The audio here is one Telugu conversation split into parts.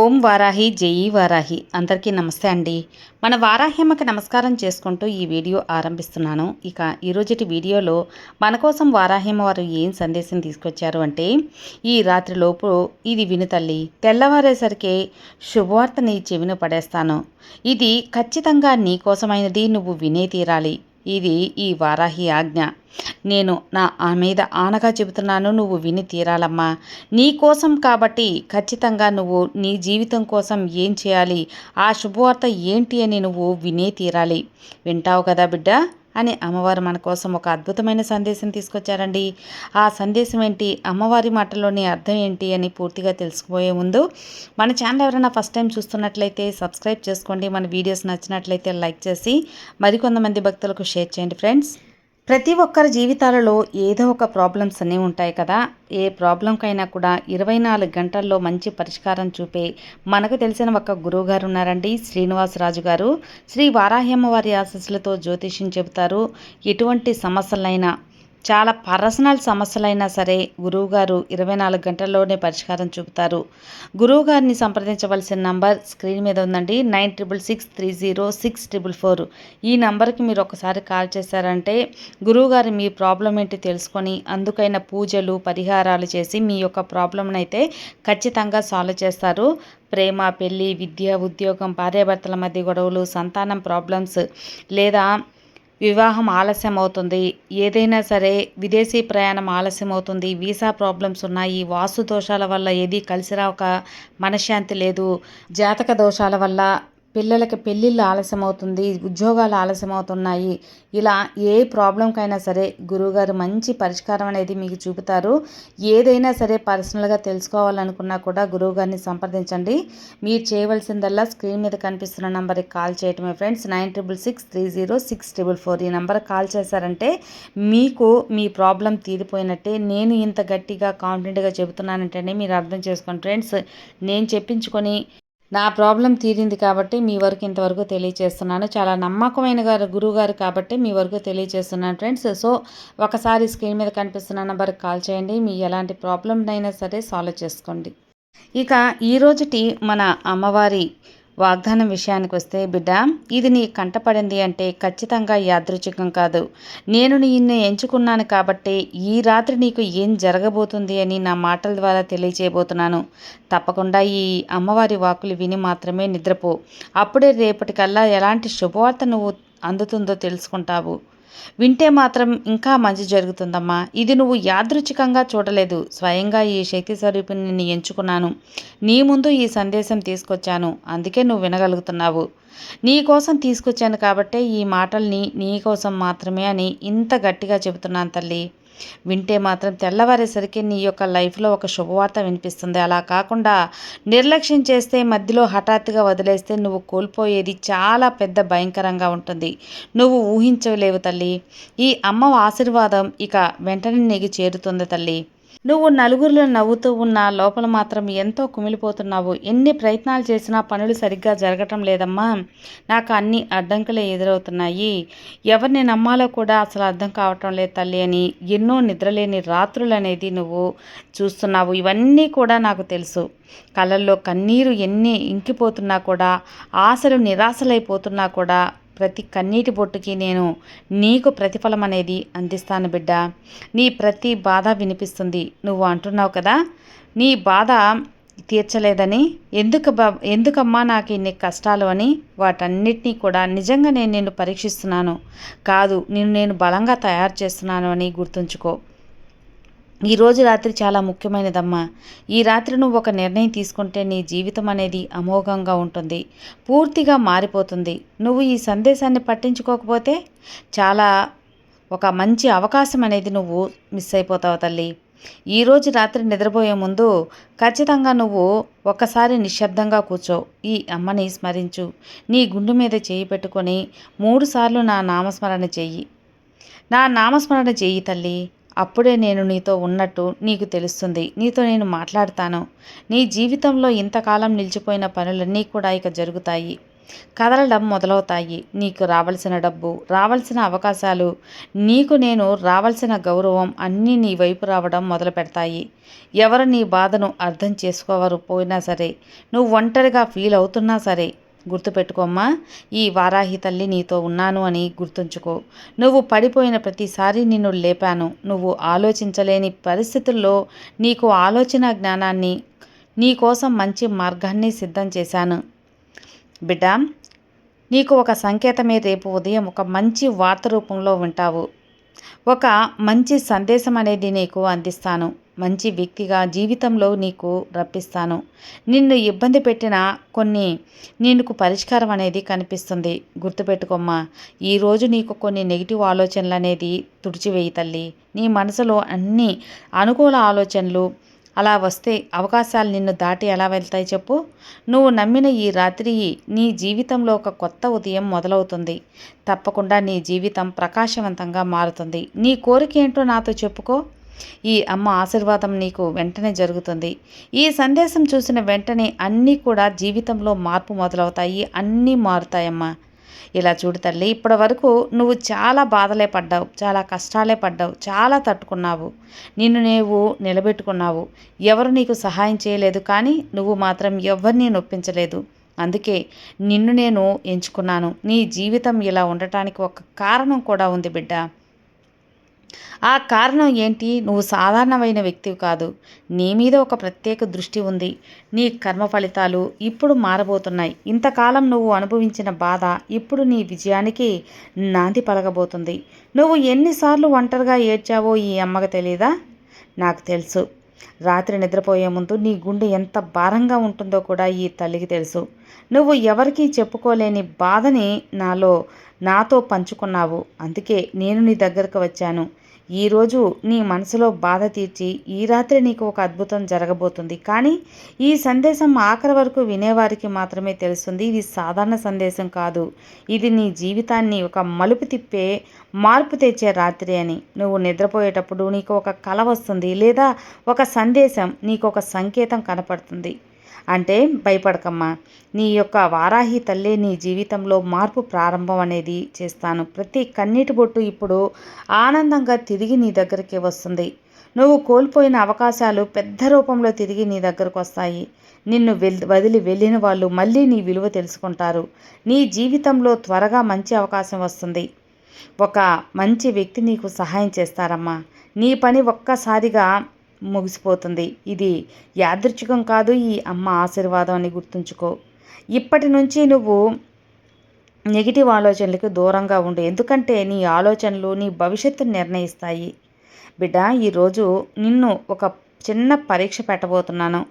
ఓం వారాహి జై వారాహి. అందరికీ నమస్తే అండి. మన వారాహ్యమ్మకి నమస్కారం చేసుకుంటూ ఈ వీడియో ఆరంభిస్తున్నాను. ఇక ఈరోజుటి వీడియోలో మన కోసం వారాహ్యమ్మ వారు ఏం సందేశం తీసుకొచ్చారు అంటే, ఈ రాత్రిలోపు ఇది విను తల్లి, తెల్లవారేసరికి శుభవార్త నీ చెవిన పడేస్తాను. ఇది ఖచ్చితంగా నీ కోసమైనది, నువ్వు వినే తీరాలి. ఇది ఈ వారాహి ఆజ్ఞ. నేను నా మీద ఆనగా చెబుతున్నాను, నువ్వు విని తీరాలమ్మా. నీ కోసం కాబట్టి ఖచ్చితంగా నువ్వు నీ జీవితం కోసం ఏం చేయాలి, ఆ శుభవార్త ఏంటి అని నువ్వు వినే తీరాలి. వింటావు కదా బిడ్డ అని అమ్మవారు మన కోసం ఒక అద్భుతమైన సందేశం తీసుకొచ్చారండి. ఆ సందేశం ఏంటి, అమ్మవారి మాటల్లోని అర్థం ఏంటి అని పూర్తిగా తెలుసుకుపోయే ముందు మన ఛానల్ ఎవరైనా ఫస్ట్ టైం చూస్తున్నట్లయితే సబ్స్క్రైబ్ చేసుకోండి. మన వీడియోస్ నచ్చినట్లయితే లైక్ చేసి మరికొంతమంది భక్తులకు షేర్ చేయండి ఫ్రెండ్స్. ప్రతి ఒక్కరి జీవితాలలో ఏదో ఒక ప్రాబ్లమ్స్ అనేవి ఉంటాయి కదా. ఏ ప్రాబ్లంకైనా కూడా 24 గంటల్లో మంచి పరిష్కారం చూపే మనకు తెలిసిన ఒక గురువు గారు ఉన్నారండి, శ్రీనివాసరాజు గారు. శ్రీ వారాహ్యమ్మ వారి ఆశీస్సులతో జ్యోతిష్యం చెబుతారు. ఎటువంటి సమస్యలైనా, చాలా పర్సనల్ సమస్యలైనా సరే గురువుగారు 24 గంటల్లోనే పరిష్కారం చూపుతారు. గురువుగారిని సంప్రదించవలసిన నంబర్ స్క్రీన్ మీద ఉందండి, 96630644. ఈ నంబర్కి మీరు ఒకసారి కాల్ చేశారంటే గురువుగారు మీ ప్రాబ్లం ఏంటి తెలుసుకొని అందుకైన పూజలు పరిహారాలు చేసి మీ యొక్క ప్రాబ్లంను అయితే ఖచ్చితంగా సాల్వ్ చేస్తారు. ప్రేమ, పెళ్ళి, విద్య, ఉద్యోగం, భార్యాభర్తల మధ్య గొడవలు, సంతానం ప్రాబ్లమ్స్, లేదా వివాహం ఆలస్యం అవుతుంది, ఏదైనా సరే విదేశీ ప్రయాణం ఆలస్యం అవుతుంది, వీసా ప్రాబ్లమ్స్ ఉన్నాయి, వాస్తు దోషాల వల్ల ఏది కలిసి రాక మనశ్శాంతి లేదు, జాతక దోషాల వల్ల పిల్లలకి పెళ్ళిళ్ళు ఆలస్యం అవుతుంది, ఉద్యోగాలు ఆలస్యం అవుతున్నాయి, ఇలా ఏ ప్రాబ్లంకైనా సరే గురువుగారు మంచి పరిష్కారం అనేది మీకు చూపుతారు. ఏదైనా సరే పర్సనల్గా తెలుసుకోవాలనుకున్నా కూడా గురువుగారిని సంప్రదించండి. మీరు చేయవలసిందల్లా స్క్రీన్ మీద కనిపిస్తున్న నెంబర్కి కాల్ చేయటమే ఫ్రెండ్స్. 96630644. ఈ నెంబర్కి కాల్ చేశారంటే మీకు మీ ప్రాబ్లం తీరిపోయినట్టే. నేను ఇంత గట్టిగా కాన్ఫిడెంట్గా చెబుతున్నానంటేనే మీరు అర్థం చేసుకోండి ఫ్రెండ్స్. నేను చెప్పించుకొని నా ప్రాబ్లం తీరింది కాబట్టి మీ వరకు ఇంతవరకు తెలియజేస్తున్నాను. చాలా నమ్మకమైన గురువుగారు కాబట్టి మీ వరకు తెలియజేస్తున్నాను ఫ్రెండ్స్. సో ఒకసారి స్క్రీన్ మీద కనిపిస్తున్న నెంబర్కి కాల్ చేయండి. మీ ఎలాంటి ప్రాబ్లం అయినా సరే సాల్వ్ చేసుకోండి. ఇక ఈరోజుటి మన అమ్మవారి వాగ్దానం విషయానికి వస్తే, బిడ్డ ఇది నీ కంటపడింది అంటే ఖచ్చితంగా యాదృచ్ఛికం కాదు. నేను నిన్ను ఎంచుకున్నాను కాబట్టి ఈ రాత్రి నీకు ఏం జరగబోతుంది అని నా మాటల ద్వారా తెలియజేయబోతున్నాను. తప్పకుండా ఈ అమ్మవారి వాక్కులు విని మాత్రమే నిద్రపో. అప్పుడే రేపటికల్లా ఎలాంటి శుభవార్త నువ్వు అందుతుందో తెలుసుకుంటావు. వింటే మాత్రం ఇంకా మంచి జరుగుతుందమ్మా. ఇది నువ్వు యాదృచ్ఛికంగా చూడలేదు, స్వయంగా ఈ శక్తి స్వరూపిని నిన్ను ఎంచుకున్నాను, నీ ముందు ఈ సందేశం తీసుకొచ్చాను, అందుకే నువ్వు వినగలుగుతున్నావు. నీ కోసం తీసుకొచ్చాను కాబట్టే ఈ మాటల్ని నీ కోసం మాత్రమే అని ఇంత గట్టిగా చెబుతున్నాను తల్లి. వింటే మాత్రం తెల్లవారేసరికి నీ యొక్క లైఫ్లో ఒక శుభవార్త వినిపిస్తుంది. అలా కాకుండా నిర్లక్ష్యం చేస్తే, మధ్యలో హఠాత్తుగా వదిలేస్తే నువ్వు కోల్పోయేది చాలా పెద్ద భయంకరంగా ఉంటుంది. నువ్వు ఊహించలేవు తల్లి. ఈ అమ్మ ఆశీర్వాదం ఇక వెంటనే నీకు చేరుతుంది తల్లి. నువ్వు నలుగురిలో నవ్వుతూ ఉన్న లోపల మాత్రం ఎంతో కుమిలిపోతున్నావు. ఎన్ని ప్రయత్నాలు చేసినా పనులు సరిగ్గా జరగటం లేదమ్మా, నాకు అన్ని అడ్డంకులే ఎదురవుతున్నాయి, ఎవరిని నమ్మాలో కూడా అసలు అర్థం కావటం లేదు తల్లి అని ఎన్నో నిద్రలేని రాత్రులు అనేది నువ్వు చూస్తున్నావు. ఇవన్నీ కూడా నాకు తెలుసు. కళ్ళల్లో కన్నీరు ఎన్ని ఇంకిపోతున్నా కూడా, ఆశలు నిరాశలైపోతున్నా కూడా ప్రతి కన్నీటి బొట్టుకి నేను నీకు ప్రతిఫలం అనేది అందిస్తాను బిడ్డ. నీ ప్రతి బాధ వినిపిస్తుంది. నువ్వు అంటున్నావు కదా, నీ బాధ తీర్చలేదని, ఎందుకమ్మా నాకు ఇన్ని కష్టాలు అని. వాటన్నిటినీ కూడా నిజంగా నేను నిన్ను పరీక్షిస్తున్నాను కాదు, నేను బలంగా తయారు చేస్తున్నాను అని గుర్తుంచుకో. ఈరోజు రాత్రి చాలా ముఖ్యమైనదమ్మా. ఈ రాత్రి నువ్వు ఒక నిర్ణయం తీసుకుంటే నీ జీవితం అనేది అమోఘంగా ఉంటుంది, పూర్తిగా మారిపోతుంది. నువ్వు ఈ సందేశాన్ని పట్టించుకోకపోతే చాలా ఒక మంచి అవకాశం అనేది నువ్వు మిస్ అయిపోతావు తల్లి. ఈరోజు రాత్రి నిద్రపోయే ముందు ఖచ్చితంగా నువ్వు ఒక్కసారి నిశ్శబ్దంగా కూర్చో, ఈ అమ్మని స్మరించు. నీ గుండె మీద చేయి పెట్టుకొని 3 సార్లు నా నామస్మరణ చెయ్యి తల్లి. అప్పుడే నేను నీతో ఉన్నట్టు నీకు తెలుస్తుంది. నీతో నేను మాట్లాడతాను. నీ జీవితంలో ఇంతకాలం నిలిచిపోయిన పనులన్నీ కూడా ఇక జరుగుతాయి. కదలడం మొదలవుతాయి. నీకు రావలసిన డబ్బు, రావలసిన అవకాశాలు, నీకు నేను రావలసిన గౌరవం అన్నీ నీ వైపు రావడం మొదలు పెడతాయి. ఎవరు నీ బాధను అర్థం చేసుకోవరు పోయినా సరే, నువ్వు ఒంటరిగా ఫీల్ అవుతున్నా సరే, గుర్తుపెట్టుకోమ్మా, ఈ వారాహి తల్లి నీతో ఉన్నాను అని గుర్తుంచుకో. నువ్వు పడిపోయిన ప్రతిసారి నిన్ను లేపాను. నువ్వు ఆలోచించలేని పరిస్థితుల్లో నీకు ఆలోచన జ్ఞానాన్ని, నీకోసం మంచి మార్గాన్ని సిద్ధం చేశాను బిడ్డ. నీకు ఒక సంకేతమే రేపు ఉదయం ఒక మంచి వార్త రూపంలో వింటావు. ఒక మంచి సందేశం అనేది నీకు అందిస్తాను. మంచి వ్యక్తిగా జీవితంలో నీకు రప్పిస్తాను. నిన్ను ఇబ్బంది పెట్టిన నీకు పరిష్కారం అనేది కనిపిస్తుంది. గుర్తుపెట్టుకోమ్మా, ఈరోజు నీకు కొన్ని నెగిటివ్ ఆలోచనలు అనేది తుడిచివేయి తల్లి. నీ మనసులో అన్ని అనుకూల ఆలోచనలు అలా వస్తే అవకాశాలు నిన్ను దాటి ఎలా వెళ్తాయి చెప్పు. నువ్వు నమ్మిన ఈ రాత్రి నీ జీవితంలో ఒక కొత్త ఉదయం మొదలవుతుంది. తప్పకుండా నీ జీవితం ప్రకాశవంతంగా మారుతుంది. నీ కోరిక ఏంటో నాతో చెప్పుకో. ఈ అమ్మ ఆశీర్వాదం నీకు వెంటనే జరుగుతుంది. ఈ సందేశం చూసిన వెంటనే అన్నీ కూడా జీవితంలో మార్పు మొదలవుతాయి. అన్నీ మారుతాయమ్మా. ఇలా చూడు తల్లి, ఇప్పటి వరకు నువ్వు చాలా బాధలే పడ్డావు, చాలా కష్టాలే పడ్డావు, చాలా తట్టుకున్నావు, నిన్ను నీవు నిలబెట్టుకున్నావు. ఎవరు నీకు సహాయం చేయలేదు, కానీ నువ్వు మాత్రం ఎవరిని నొప్పించలేదు. అందుకే నిన్ను నేను ఎంచుకున్నాను. నీ జీవితం ఇలా ఉండటానికి ఒక కారణం కూడా ఉంది బిడ్డ. ఆ కారణం ఏంటి? నువ్వు సాధారణమైన వ్యక్తివి కాదు. నీ మీద ఒక ప్రత్యేక దృష్టి ఉంది. నీ కర్మ ఫలితాలు ఇప్పుడు మారబోతున్నాయి. ఇంతకాలం నువ్వు అనుభవించిన బాధ ఇప్పుడు నీ విజయానికి నాంది పలకబోతుంది. నువ్వు ఎన్నిసార్లు ఒంటరిగా ఏడ్చావో ఈ అమ్మకు తెలీదా? నాకు తెలుసు. రాత్రి నిద్రపోయే ముందు నీ గుండె ఎంత భారంగా ఉంటుందో కూడా ఈ తల్లికి తెలుసు. నువ్వు ఎవరికీ చెప్పుకోలేని బాధని నాతో పంచుకున్నావు. అందుకే నేను నీ దగ్గరకు వచ్చాను. ఈరోజు నీ మనసులో బాధ తీర్చి ఈ రాత్రి నీకు ఒక అద్భుతం జరగబోతుంది. కానీ ఈ సందేశం ఆఖరి వరకు వినేవారికి మాత్రమే తెలుస్తుంది. ఇది సాధారణ సందేశం కాదు. ఇది నీ జీవితాన్ని ఒక మలుపు తిప్పే, మార్పు తెచ్చే రాత్రి అని. నువ్వు నిద్రపోయేటప్పుడు నీకు ఒక కల వస్తుంది, లేదా ఒక సందేశం, నీకు ఒక సంకేతం కనపడుతుంది. అంటే భయపడకమ్మా, నీ యొక్క వారాహి తల్లే నీ జీవితంలో మార్పు ప్రారంభం అనేది చేస్తాను. ప్రతి కన్నీటి బొట్టు ఇప్పుడు ఆనందంగా తిరిగి నీ దగ్గరికి వస్తుంది. నువ్వు కోల్పోయిన అవకాశాలు పెద్ద రూపంలో తిరిగి నీ దగ్గరకు వస్తాయి. నిన్ను వదిలి వెళ్ళిన వాళ్ళు మళ్ళీ నీ విలువ తెలుసుకుంటారు. నీ జీవితంలో త్వరగా మంచి అవకాశం వస్తుంది. ఒక మంచి వ్యక్తి నీకు సహాయం చేస్తారమ్మా. నీ పని ఒక్కసారిగా ముగిసిపోతుంది. ఇది యాదృచ్ఛికం కాదు, ఈ అమ్మ ఆశీర్వాదం అని గుర్తుంచుకో. ఇప్పటి నుంచి నువ్వు నెగిటివ్ ఆలోచనలకు దూరంగా ఉండు. ఎందుకంటే నీ ఆలోచనలు నీ భవిష్యత్తును నిర్ణయిస్తాయి. బిడ్డ, ఈరోజు నిన్ను ఒక చిన్న పరీక్ష పెట్టబోతున్నాను.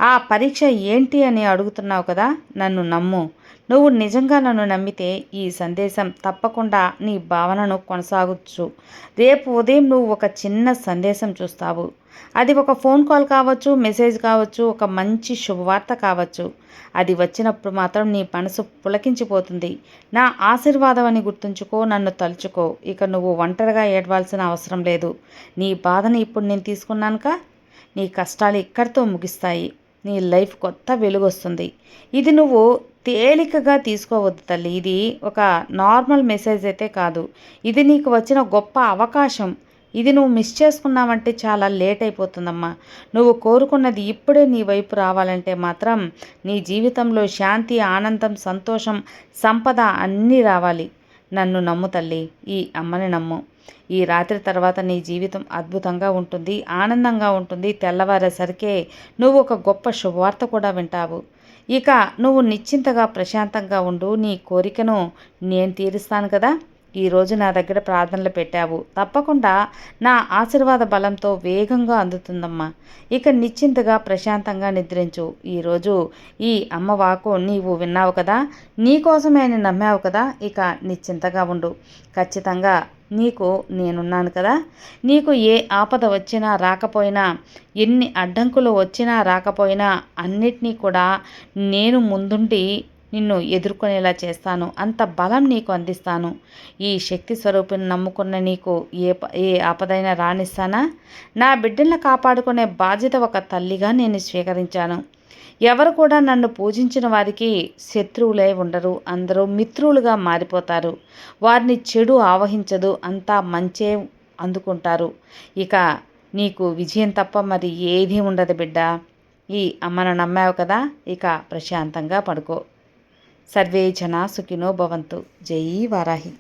ఆ పరీక్ష ఏంటి అని అడుగుతున్నావు కదా? నన్ను నమ్ము. నువ్వు నిజంగా నన్ను నమ్మితే ఈ సందేశం తప్పకుండా నీ భావనను కొనసాగొచ్చు. రేపు ఉదయం నువ్వు ఒక చిన్న సందేశం చూస్తావు. అది ఒక ఫోన్ కాల్ కావచ్చు, మెసేజ్ కావచ్చు, ఒక మంచి శుభవార్త కావచ్చు. అది వచ్చినప్పుడు మాత్రం నీ మనసు పులకించిపోతుంది. నా ఆశీర్వాదం అని గుర్తుంచుకో, నన్ను తలుచుకో. ఇక నువ్వు ఒంటరిగా ఏడవాల్సిన అవసరం లేదు. నీ బాధని ఇప్పుడు నేను తీసుకున్నానుక, నీ కష్టాలు ఇక్కడితో ముగిస్తాయి. నీ లైఫ్ కొత్త వెలుగు వస్తుంది. ఇది నువ్వు తేలికగా తీసుకోవద్దు తల్లి. ఇది ఒక నార్మల్ మెసేజ్ అయితే కాదు. ఇది నీకు వచ్చిన గొప్ప అవకాశం. ఇది నువ్వు మిస్ చేసుకున్నావంటే చాలా లేట్ అయిపోతుందమ్మా. నువ్వు కోరుకున్నది ఇప్పుడే నీ వైపు రావాలంటే మాత్రం నీ జీవితంలో శాంతి, ఆనందం, సంతోషం, సంపద అన్నీ రావాలి. నన్ను నమ్ము తల్లి, ఈ అమ్మని నమ్ము. ఈ రాత్రి తర్వాత నీ జీవితం అద్భుతంగా ఉంటుంది, ఆనందంగా ఉంటుంది. తెల్లవారేసరికే నువ్వు ఒక గొప్ప శుభవార్త కూడా వింటావు. ఇక నువ్వు నిశ్చింతగా ప్రశాంతంగా ఉండు. నీ కోరికను నేను తీరుస్తాను కదా. ఈరోజు నా దగ్గర ప్రార్థనలు పెట్టావు, తప్పకుండా నా ఆశీర్వాద బలంతో వేగంగా అందుతుందమ్మా. ఇక నిశ్చింతగా ప్రశాంతంగా నిద్రించు. ఈరోజు ఈ అమ్మ వాకు నీవు విన్నావు కదా, నీకోసమే అని నమ్మావు కదా. ఇక నిశ్చింతగా ఉండు. ఖచ్చితంగా నీకు నేనున్నాను కదా. నీకు ఏ ఆపద వచ్చినా రాకపోయినా, ఎన్ని అడ్డంకులు వచ్చినా రాకపోయినా అన్నిటినీ కూడా నేను ముందుండి నిన్ను ఎదుర్కొనేలా చేస్తాను. అంత బలం నీకు అందిస్తాను. ఈ శక్తి స్వరూపిని నమ్ముకున్న నీకు ఏ ఆపదైనా రానిస్తానా? నా బిడ్డలను కాపాడుకునే బాధ్యత ఒక తల్లిగా నేను స్వీకరించాను. ఎవరు కూడా నన్ను పూజించిన వారికి శత్రువులై ఉండరు, అందరూ మిత్రులుగా మారిపోతారు. వారిని చెడు ఆవహించదు, అంతా మంచే అందుకుంటారు. ఇక నీకు విజయం తప్ప మరి ఏదీ ఉండదు బిడ్డ. ఈ అమ్మను నమ్మావు కదా, ఇక ప్రశాంతంగా పడుకో. సర్వే జనా సుఖినో భవంతు. జై వారాహి.